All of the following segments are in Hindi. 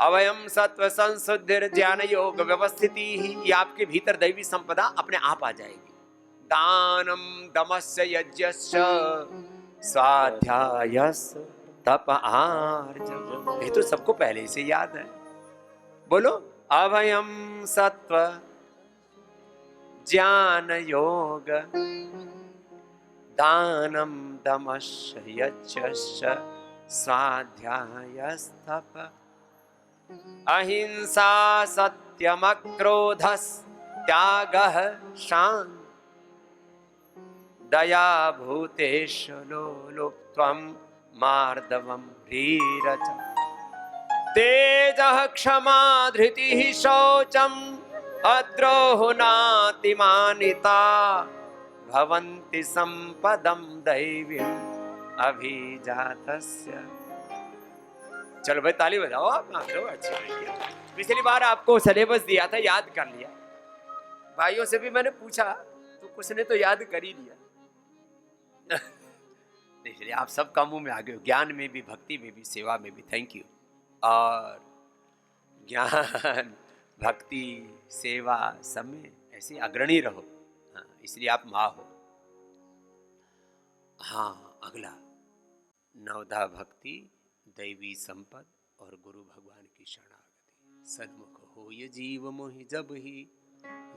अवयम सत्व संशुद्धिर ज्ञान योग व्यवस्थिति ही, ये आपके भीतर दैवी संपदा अपने आप आ जाएगी। दानम दमस्य यज्ञस्य स्वाध्यायस्य तप आर्जव, ये तो सबको पहले से याद है। बोलो, अभयम सत्व ज्ञान योग दानम दमस्य यज्ञस्य स्वाध्यायस्तप अहिंसा सत्यमक्रोधस् त्यागः शान्ति दया भूतेषु लोलुप्त्वं मार्दवं धीरज तेजः क्षमा धृतिः शौचम् अद्रोहो नातिमानिता भवन्ति संपदं दैवीम् अभिजातस्य। चलो भाई ताली बजाओ आप तो अच्छा किया। पिछली बार आपको सिलेबस दिया था, याद कर लिया? भाइयों से भी मैंने पूछा तो कुछ ने तो याद कर ही लिया। इसलिए आप सब कामों में आगे हो, ज्ञान में भी, भक्ति में भी, सेवा में भी। Thank you. और ज्ञान, भक्ति, सेवा सब में ऐसे अग्रणी रहो। हाँ, इसलिए आप माँ हो। हाँ, अगला नवधा भक्ति, दैवी संपद और गुरु भगवान की शरणागति। सन्मुख हो ये जीव मोहि जब ही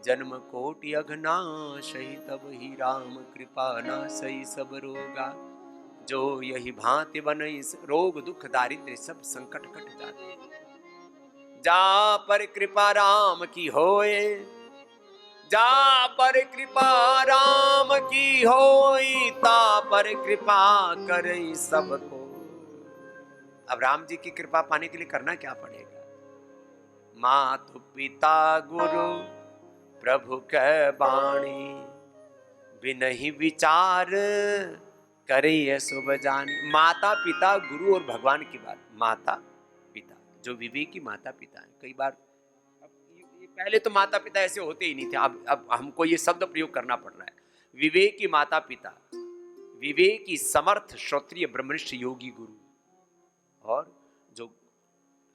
जन्म कोटि अघनाशहि, तब ही राम कृपा नासई सब रोगा। जो यही भांति बनई, रोग दुख दारिद्र्य सब संकट कट जाते। जा पर कृपा राम की होए, जा पर कृपा राम की होई, ता पर कृपा करई सबको। अब राम जी की कृपा पाने के लिए करना क्या पड़ेगा? मातु पिता गुरु प्रभु के बाणी, बिनहि विचार करिए शुभ जानी। माता पिता गुरु और भगवान की बात। माता पिता जो विवेकी माता पिता है, कई बार पहले तो माता पिता ऐसे होते ही नहीं थे, अब हमको ये शब्द प्रयोग करना पड़ रहा है। विवेकी माता पिता, विवेकी समर्थ श्रोत्रिय ब्रह्मनिष्ठ योगी गुरु, और जो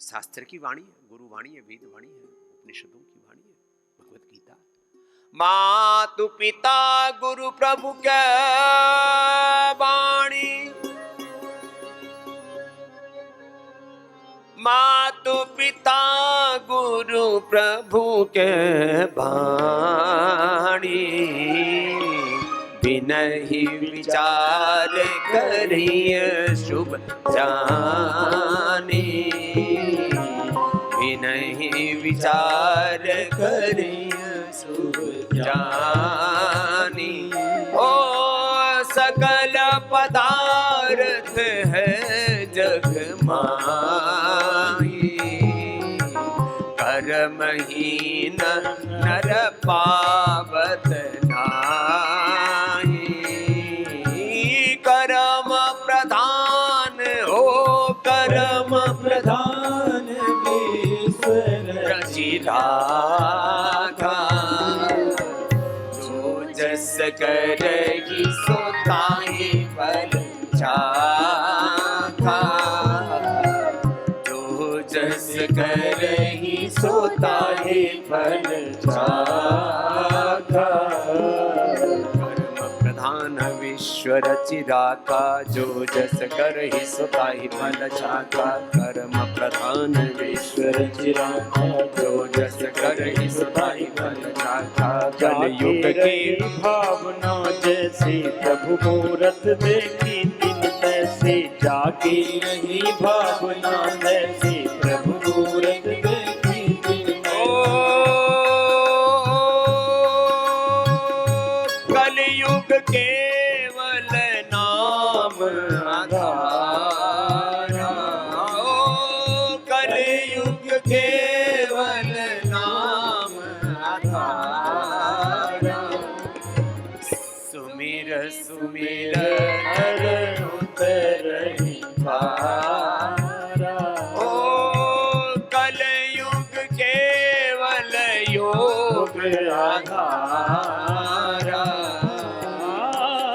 शास्त्र की वाणी है, गुरु वाणी है, वेद वाणी है, उपनिषदों की वाणी है, भगवत गीता। मातु पिता गुरु प्रभु के वाणी, मातु पिता गुरु प्रभु के वाणी, बिनहि विचार करिए शुभ जानी, बिनहि विचार करिए शुभ जानी। ओ सकल पदार्थ है जग माही, कर्महीन नर पावत नाही। कर्म प्रधान हो, कर्म प्रधान ईश्वर रचि राखा। जो जस करहि सो ताहि फल चाखा, जो जस करहि सो ताहि फल चाखा। कर्म प्रधान विश्व रचि राखा, जो जस करहि सो ताहि फल चाखा। कर्म प्रधान विश्व रचि राखा, जो जस करहि सो ताहि फल चाखा। कलयुग की भावना जैसी प्रभु मूरत देखी तिन तैसी, जागी नहीं भावना जैसी प्रभु मूरत देखी तिन कलयुग केवल नाम आधारा। कलयुग केवल नाम आधारा। सुमिर सुमिर नर उतरहि पारा। ओ कलयुग केवल योग आधारा।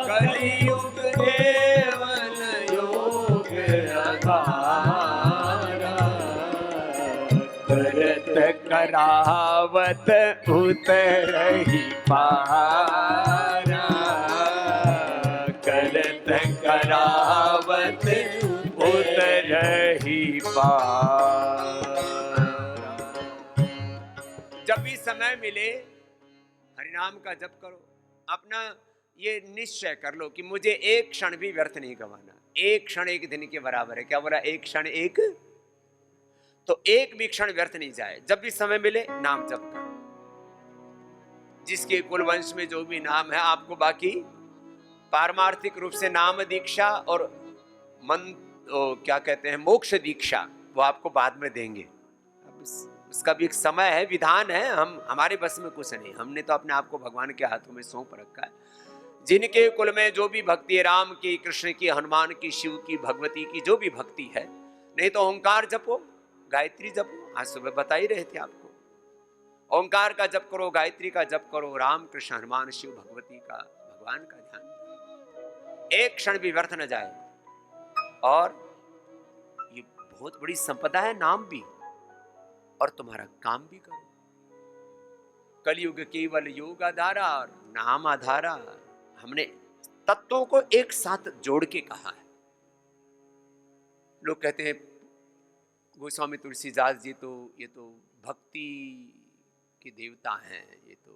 कलयुग केवल योग आधारा। करावत उतरहि पारा, करत करावत उतरहि पारा। जब भी समय मिले हरिनाम का जप करो। अपना ये निश्चय कर लो कि मुझे एक क्षण भी व्यर्थ नहीं गंवाना। एक क्षण एक दिन के बराबर है। क्या बोला? एक क्षण एक, तो एक भी क्षण व्यर्थ नहीं जाए। जब भी समय मिले नाम जप करो। जिसके कुल वंश में जो भी नाम है, आपको बाकी पारमार्थिक रूप से नाम दीक्षा और क्या कहते हैं, मोक्ष दीक्षा, वो आपको बाद में देंगे। अब उसका भी एक समय है, विधान है। हमारे बस में कुछ नहीं। हमने तो अपने आप को भगवान के हाथों में सौंप रखा है। जिनके कुल में जो भी भक्ति है, राम की, कृष्ण की, हनुमान की, शिव की, भगवती की जो भी भक्ति है, नहीं तो ओंकार जपो, गायत्री जपो। आज सुबह बता ही रहे थे आपको। ओंकार का जप करो, गायत्री का जप करो, राम कृष्ण हनुमान शिव भगवती का, भगवान का ध्यान। एक क्षण भी व्यर्थ न जाए। और ये बहुत बड़ी संपदा है नाम भी, और तुम्हारा काम भी करो। कलयुग केवल योग आधारा और नाम आधारा। हमने तत्वों को एक साथ जोड़ के कहा है। लोग कहते हैं गोस्वामी तुलसीदास जी तो ये तो भक्ति के देवता हैं, ये तो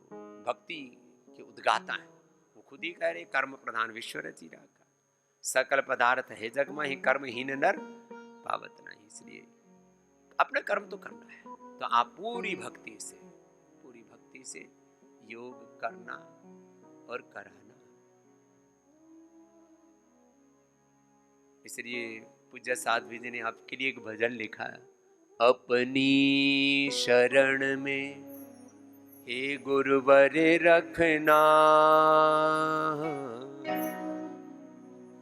भक्ति के उद्गाता हैं। वो खुद ही कह रहे कर्म प्रधान विश्व रचिरा का, सकल पदार्थ है जग में ही कर्महीन नर पावत नहीं। इसलिए अपना कर्म तो करना है। तो आप पूरी भक्ति से योग करना और कराना। इसलिए पूज्य साध्वी जी ने आपके लिए एक भजन लिखा है। अपनी शरण में हे गुरुवर रखना,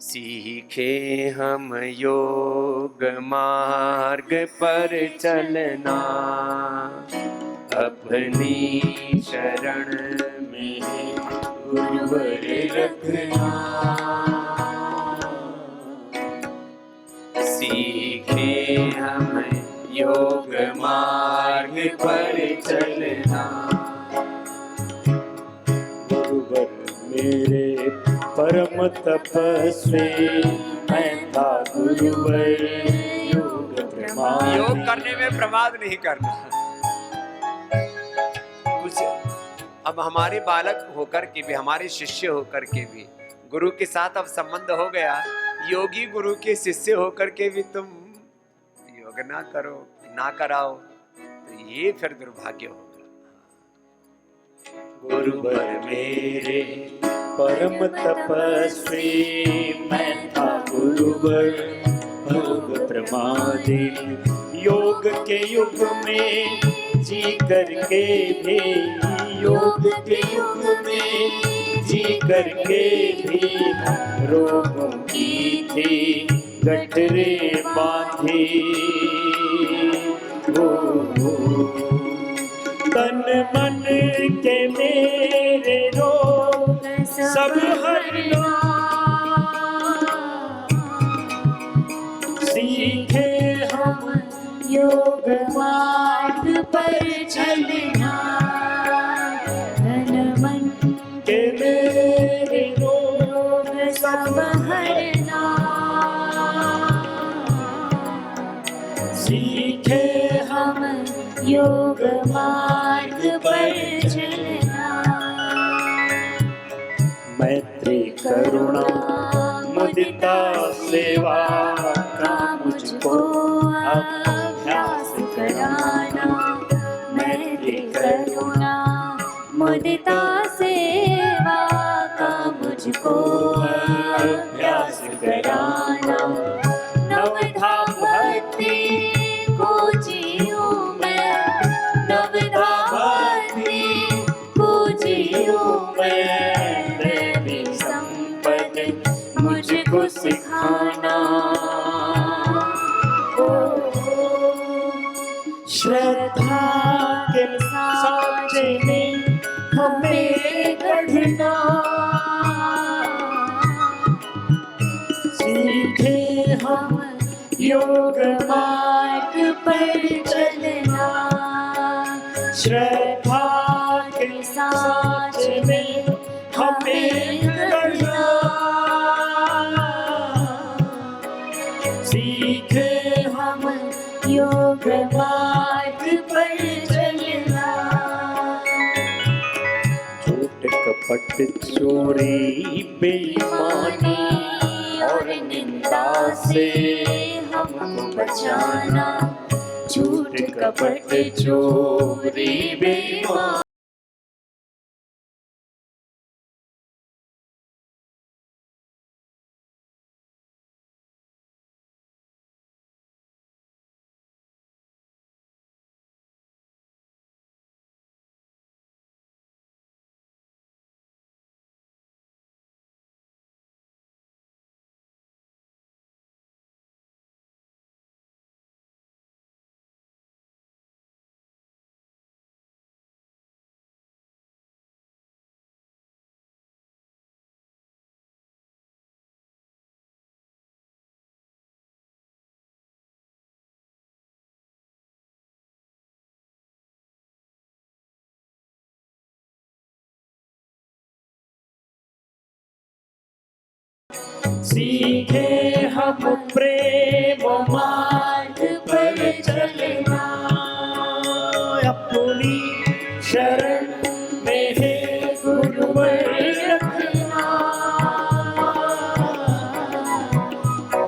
सीखे हम योग मार्ग पर चलना। अपनी शरण में गुरुवर रखना, सीखे हम योग मार्ग पर चलना। गुरुवर मेरे परम तपस्वी, मैं था गुरुवर योग प्रमाद। योग करने में प्रमाद नहीं करना। कुछ अब हमारे बालक होकर के भी, हमारे शिष्य होकर के भी गुरु के साथ अब संबंध हो गया। योगी गुरु के शिष्य होकर के भी तुम योग ना करो, ना कराओ, तो ये फिर दुर्भाग्य होगा। गुरुवर मेरे परम तपस्वी, मैं था गुरुवर योग प्रमादी। योग के युग में जी करके भी, योग के युग में जी करके भी, रोगों की थी गठरे बांधी। तन मन के मेरे रोग सब हरना, सीखे हम योग मार्ग पर चलना। तन मन के मेरे रोग सब हरना, सीखे हम योग मार्ग पर चलना। मैत्री करुणा मुदिता सेवा का मुझको अभ्यास कराना। मैत्री करुणा मुदिता सेवा का मुझको अभ्यास कराना। नवधा भक्ति को जीऊं मैं, नवधा भक्ति को जीऊं मैं। देवी संपद मुझको सिखाना। श्रद्धा के साचे में हमें गढ़ना, सीखे हम योग मार्ग पर चलना। श्रद्धा के साथ में हमें गढ़ना, सीखे हम योग मार्ग पर चलना। झूठ कपट चोरी बेईमानी और निंदा से हमको बचाना। झूठ कपट चोरी बेईमानी सीखे हम प्रेम मार्ग पर चलना। अपनी शरण में है गुरुवर रखना।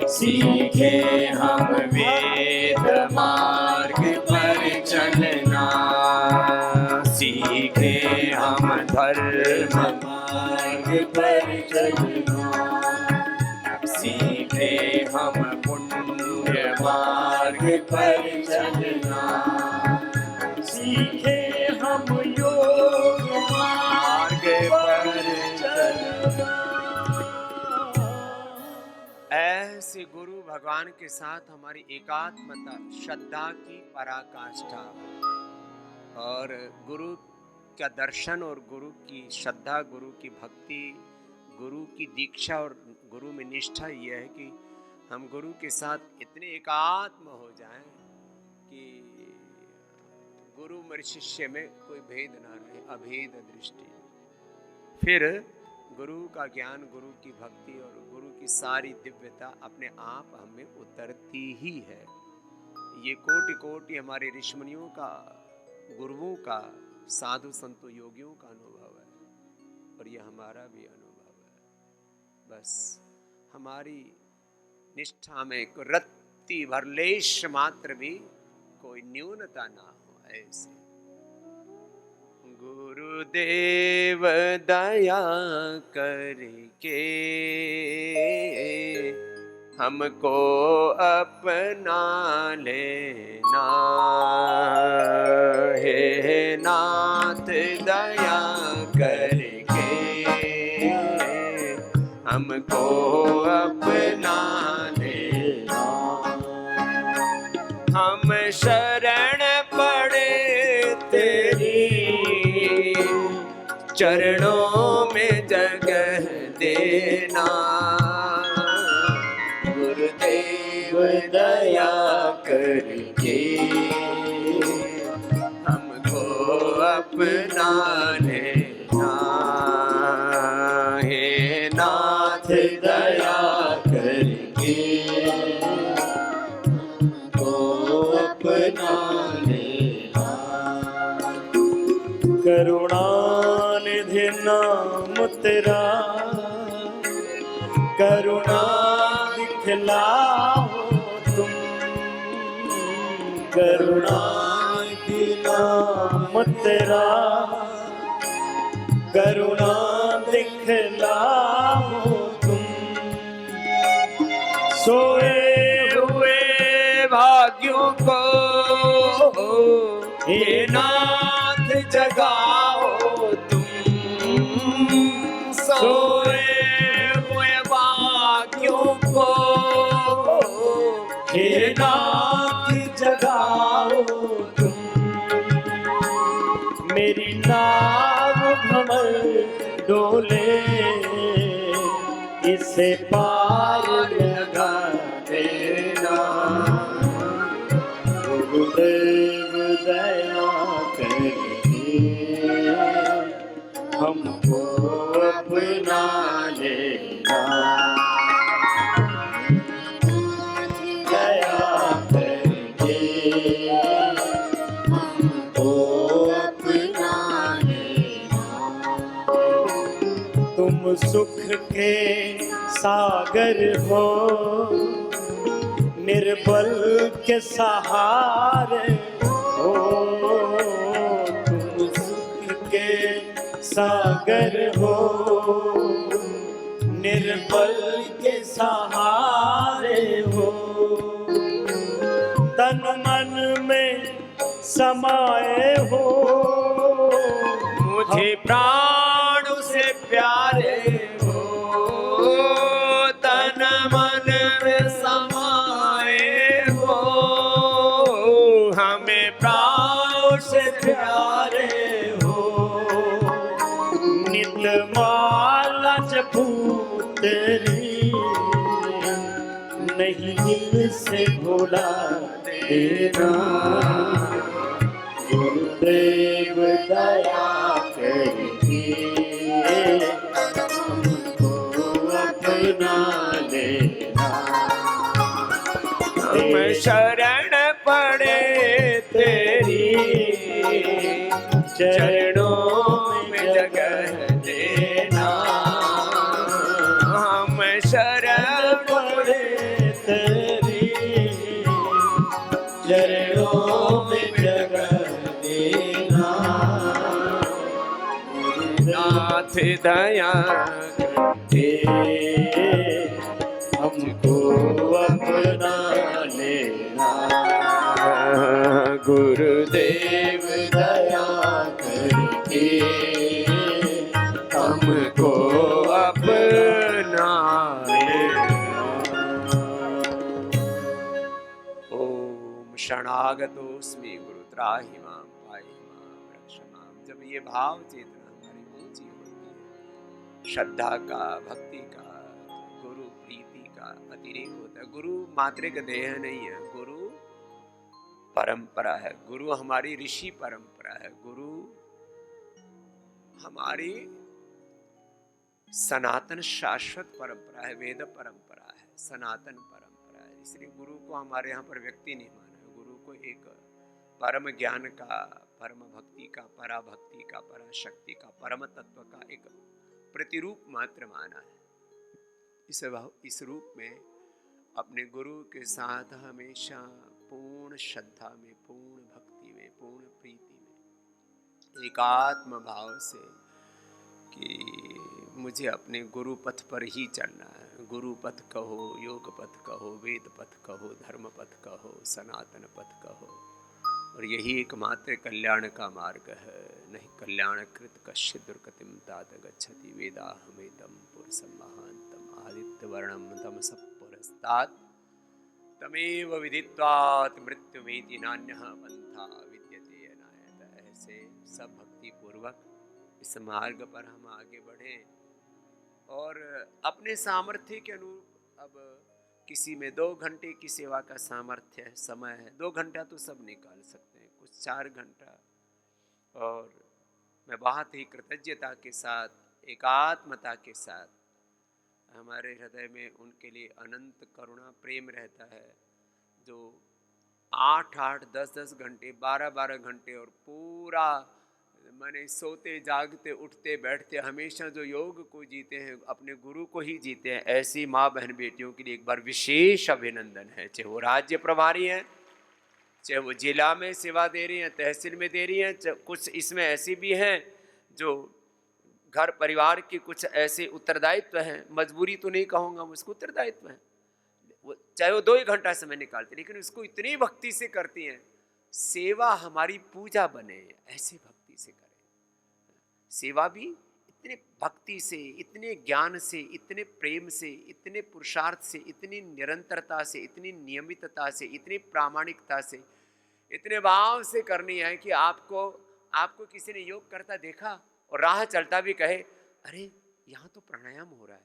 सीखे हम वेद मार्ग पर चलना। सीखे हम धर्म मार्ग पर चलना। सीखे हम पुण्य मार्ग पर चलना। सीखे हम योग मार्ग पर चलना। ऐसे गुरु भगवान के साथ हमारी एकात्मता श्रद्धा की पराकाष्ठा और गुरु का दर्शन और गुरु की श्रद्धा, गुरु की भक्ति, गुरु की दीक्षा और गुरु में निष्ठा यह है कि हम गुरु के साथ इतने एकात्म हो जाएं कि गुरु और शिष्य में कोई भेद ना रहे, अभेद दृष्टि। फिर गुरु का ज्ञान, गुरु की भक्ति और गुरु की सारी दिव्यता अपने आप हमें उतरती ही है। ये कोटि कोटि हमारे ऋषिमुनियों का, गुरुओं का, साधु संतों योगियों का अनुभव है और ये हमारा भी अनुभव है। बस हमारी निष्ठा में रत्ती भर लेश मात्र भी कोई न्यूनता ना हो। ऐसे गुरुदेव दया करके हमको अपना लेना, हे नाथ दया करके हमको अपना लेना। हम शरण पड़े तेरी चरणों में जगह देना। गुरुदेव दया करके हमको अपना लेना, हे नाथ दया करके हमको अपना लेना। करुणानिधि नाम तेरा करुणा दिखलाओ तुम। करुणानिधि नाम तेरा करुणा दिखलाओ तुम। सोए हुए भाग्यों को हे नाथ जगाओ तुम। सोए हुए भाग्यों को हे नाथ जगाओ तुम। मेरी नाव भंवर डोले इसे पार लगा देना। गुरुदेव दया कर सुख के सागर हो, निर्बल के सहारे हो। तुम सुख के सागर हो, निर्बल के सहारे हो। तन मन में समाये हो, मुझे प्राण से प्यारे हो, तन मन में समाये हो, हमें प्राण से प्यारे हो। नित माला जपूं तेरी, नहीं दिल से भुला देना। गुरुदेव दया करके हमको अपना लेना। हम शरण पड़े तेरी, चरणों में जगह देना। हम शरण पड़े तेरी, चरणों में जगह देना। नाथ दया करके हमको अपना लेना। गुरुदेव दया करके हमको अपना ओम शरणागतोस्मि गुरु त्राहि मां पाहि मां रक्ष मां। जब ये भाव चेतना हमारी ऊंची होती है, श्रद्धा का, भक्ति का, गुरु प्रीति का अतिरेक होता है। गुरु मात्रिक देह नहीं है, गुरु परंपरा है। गुरु हमारी ऋषि परंपरा है। गुरु हमारी सनातन शाश्वत परंपरा है, वेद परंपरा है, सनातन परंपरा है। इसलिए गुरु को हमारे यहाँ पर व्यक्ति नहीं माना है। गुरु को एक परम ज्ञान का, परम भक्ति का, पराभक्ति का, पराशक्ति का, परम तत्व का एक प्रतिरूप मात्र माना है। इस रूप में अपने गुरु के साथ हमेशा पूर्ण श्रद्धा में, पूर्ण भक्ति में, पूर्ण प्रीति में, एकात्म भाव से कि मुझे अपने गुरु पथ पर ही चलना है। गुरु पथ कहो, योग पथ कहो, वेद पथ कहो, धर्म पथ कहो, सनातन पथ कहो, और यही एकमात्र कल्याण का मार्ग है। नहीं कल्याणकृत कश्चित् दुर्गतिं तात गच्छति, वेदाहमेतं पुरुषं महान्तं आदित्य वर्णं तमसः पुरस्तात् तमेव विदित्वात् मृत्युमेति नान्यः पंथा विद्यते अनायत। ऐसे सब भक्ति पूर्वक इस मार्ग पर हम आगे बढ़े और अपने सामर्थ्य के अनुरूप, अब किसी में 2 घंटे की सेवा का सामर्थ्य है, समय है, 2 घंटा तो सब निकाल सकते हैं, कुछ 4 घंटा। और मैं बहुत ही कृतज्ञता के साथ, एकात्मता के साथ, हमारे हृदय में उनके लिए अनंत करुणा प्रेम रहता है, जो 8-8, 10-10 घंटे, 12-12 घंटे और पूरा माने सोते जागते उठते बैठते हमेशा जो योग को जीते हैं, अपने गुरु को ही जीते हैं। ऐसी माँ बहन बेटियों के लिए एक बार विशेष अभिनंदन है। चाहे वो राज्य प्रभारी हैं, चाहे वो जिला में सेवा दे रही हैं, तहसील में दे रही हैं, कुछ इसमें ऐसी भी हैं जो घर परिवार के कुछ ऐसे उत्तरदायित्व हैं, मजबूरी तो नहीं कहूँगा, उसको उत्तरदायित्व है, चाहे वो 2 ही घंटा समय निकालते, लेकिन उसको इतनी भक्ति से करती हैं। सेवा हमारी पूजा बने, ऐसे भक्ति से करें। सेवा भी इतने भक्ति से, इतने ज्ञान से, इतने प्रेम से, इतने पुरुषार्थ से, इतनी निरंतरता से, इतनी नियमितता से, इतनी प्रामाणिकता से, इतने भाव से करनी है कि आपको किसी ने योग करता देखा और राह चलता भी कहे, अरे यहाँ तो प्राणायाम हो रहा है,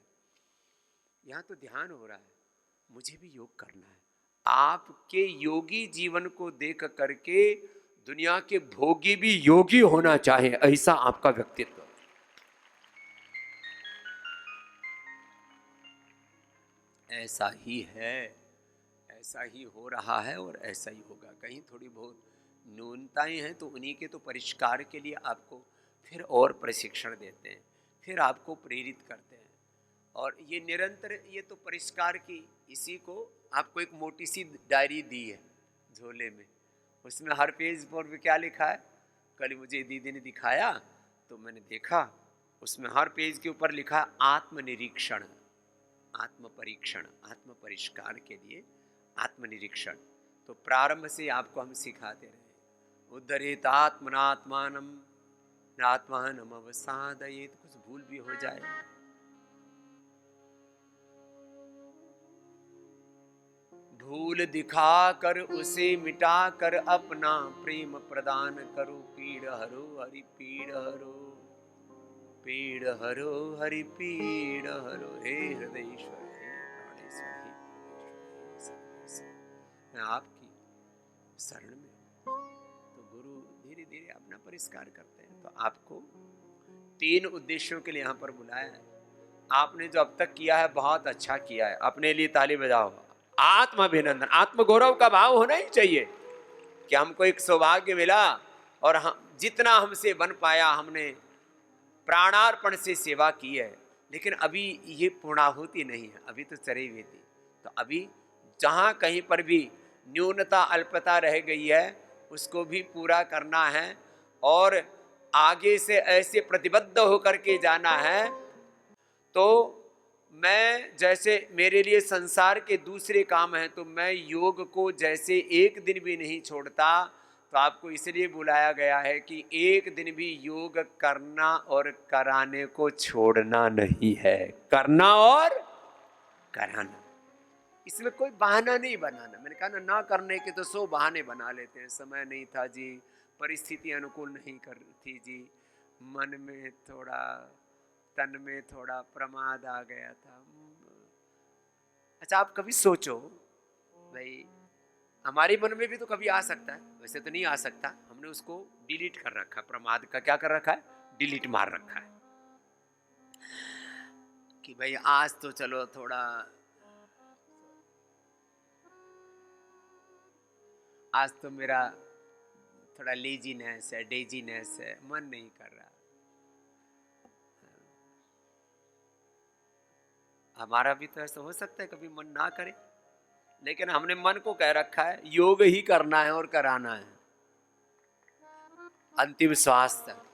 यहाँ तो ध्यान हो रहा है, मुझे भी योग करना है। आपके योगी जीवन को देख करके दुनिया के भोगी भी योगी होना चाहे, ऐसा आपका व्यक्तित्व। ऐसा ही है, ऐसा ही हो रहा है और ऐसा ही होगा। कहीं थोड़ी बहुत न्यूनताएं हैं तो उन्हीं के तो परिष्कार के लिए आपको फिर और प्रशिक्षण देते हैं, फिर आपको प्रेरित करते हैं। और ये निरंतर, ये तो परिष्कार की, इसी को आपको एक मोटी सी डायरी दी है झोले में, उसमें हर पेज पर क्या लिखा है। कल मुझे दीदी ने दिखाया तो मैंने देखा, उसमें हर पेज के ऊपर लिखा आत्मनिरीक्षण, आत्म परीक्षण, आत्म परिष्कार के लिए आत्मनिरीक्षण। तो प्रारंभ से आपको हम सिखाते रहे, उद्धरेत आत्मनात्मानम आत्मानम अवसादयेत, कुछ भूल भी हो जाए भूल दिखा कर उसे मिटा कर अपना प्रेम प्रदान करो। पीड़ हरो हरि पीड़ हरो, पीड़ हरो हरि पीड़ हरो। हे हृदयेश्वर, हे प्राणेश्वर, हे परमेश्वर, मैं आपकी शरण में। तो गुरु धीरे धीरे अपना परिष्कार करते हैं। तो आपको 3 उद्देश्यों के लिए यहाँ पर बुलाया है। आपने जो अब तक किया है बहुत अच्छा किया है, अपने लिए ताली बजाओ। आत्माभिनंदन, आत्मगौरव का भाव होना ही चाहिए कि हमको एक सौभाग्य मिला और हम जितना हमसे बन पाया हमने प्राणार्पण से सेवा की है। लेकिन अभी ये पूर्णाहुति नहीं है, अभी तो चरी हुई थी। तो अभी जहाँ कहीं पर भी न्यूनता अल्पता रह गई है उसको भी पूरा करना है और आगे से ऐसे प्रतिबद्ध होकर के जाना है। तो मैं जैसे मेरे लिए संसार के दूसरे काम हैं, तो मैं योग को जैसे एक दिन भी नहीं छोड़ता। तो आपको इसलिए बुलाया गया है कि एक दिन भी योग करना और कराने को छोड़ना नहीं है, करना और कराना। इसमें कोई बहाना नहीं बनाना। मैंने कहा ना करने के तो 100 बहाने बना लेते हैं। समय नहीं था जी, परिस्थिति अनुकूल नहीं कर थी जी, मन में थोड़ा, तन में थोड़ा प्रमाद आ गया था। अच्छा, आप कभी सोचो भाई, हमारे मन में भी तो कभी आ सकता है, वैसे तो नहीं आ सकता। हमने उसको डिलीट कर रखा, प्रमाद का क्या कर रखा है, डिलीट मार रखा है कि भाई आज तो चलो थोड़ा, आज तो मेरा थोड़ा लेजीनेस है, डेजीनेस है, मन नहीं कर रहा। हमारा भी तो ऐसा हो सकता है कभी मन ना करे, लेकिन हमने मन को कह रखा है योग ही करना है और कराना है अंतिम श्वास तक।